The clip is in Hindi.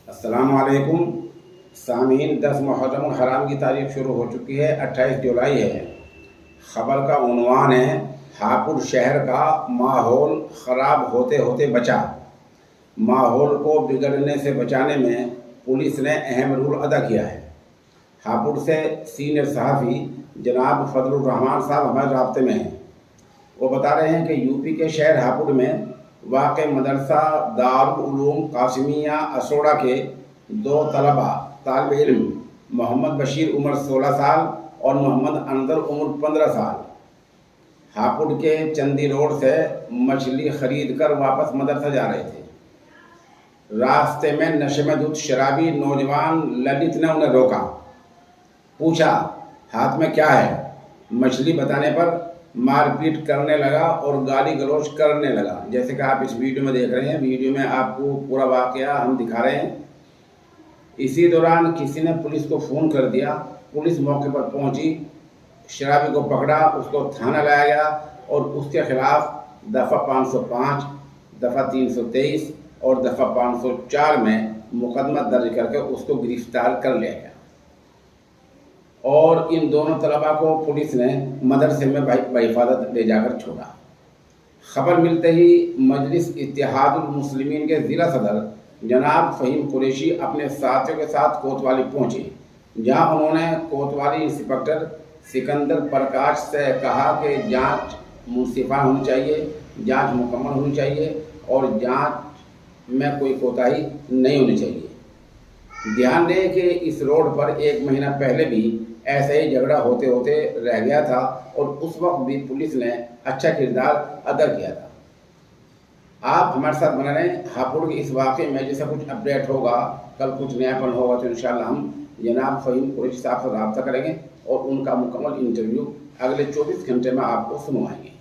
अस्सलामुअलैकुम सामीन। 10 मुहर्रम हराम की तारीख शुरू हो चुकी है। 28 जुलाई है। ख़बर का उन्वान है हापुड़ शहर का माहौल ख़राब होते होते बचा। माहौल को बिगड़ने से बचाने में पुलिस ने अहम रोल अदा किया है। हापुड़ से सीनियर सहाफ़ी जनाब फजलुर रहमान साहब हमारे राब्ते में हैं। वो बता रहे हैं कि यूपी के शहर हापुड़ में वाक़ मदरसा दारुल उलूम कासिमिया असोड़ा के 2 तलबा तालिब इल्म मोहम्मद बशीर उम्र 16 साल और मोहम्मद अनदर उम्र 15 साल हापुड़ के चंदी रोड से मछली खरीद कर वापस मदरसा जा रहे थे। रास्ते में नशे में धुत शराबी नौजवान ललित ने उन्हें रोका, पूछा हाथ में क्या है। मछली बताने पर मारपीट करने लगा और गाली गलौज करने लगा, जैसे कि आप इस वीडियो में देख रहे हैं। वीडियो में आपको पूरा वाकया हम दिखा रहे हैं। इसी दौरान किसी ने पुलिस को फ़ोन कर दिया। पुलिस मौके पर पहुंची, शराबी को पकड़ा, उसको थाना लाया गया और उसके खिलाफ दफ़ा 505, दफ़ा 323 और दफ़ा 504 में मुकदमा दर्ज करके उसको गिरफ्तार कर लिया गया। और इन दोनों तलबा को पुलिस ने मदरसे में बहिफाजत ले जाकर छोड़ा। खबर मिलते ही मजलिस इत्तेहादुल मुस्लिमीन के ज़िला सदर जनाब फ़हीम कुरैशी अपने साथियों के साथ कोतवाली पहुंचे, जहां उन्होंने कोतवाली इंस्पेक्टर सिकंदर प्रकाश से कहा कि जांच मुंसिफाना होनी चाहिए, जांच मुकम्मल होनी चाहिए और जांच में कोई कोताही नहीं होनी चाहिए। ध्यान दें कि इस रोड पर 1 महीना पहले भी ऐसे ही झगड़ा होते होते रह गया था और उस वक्त भी पुलिस ने अच्छा किरदार अदा किया था। आप हमारे साथ बने रहें। हापुड़ के इस वाक़े में जैसा कुछ अपडेट होगा, कल कुछ नयापन होगा तो इंशाअल्लाह हम जनाब फ़हीम कुरैशी साहब से रब्ता करेंगे और उनका मुकम्मल इंटरव्यू अगले 24 घंटे में आपको सुनवाएंगे।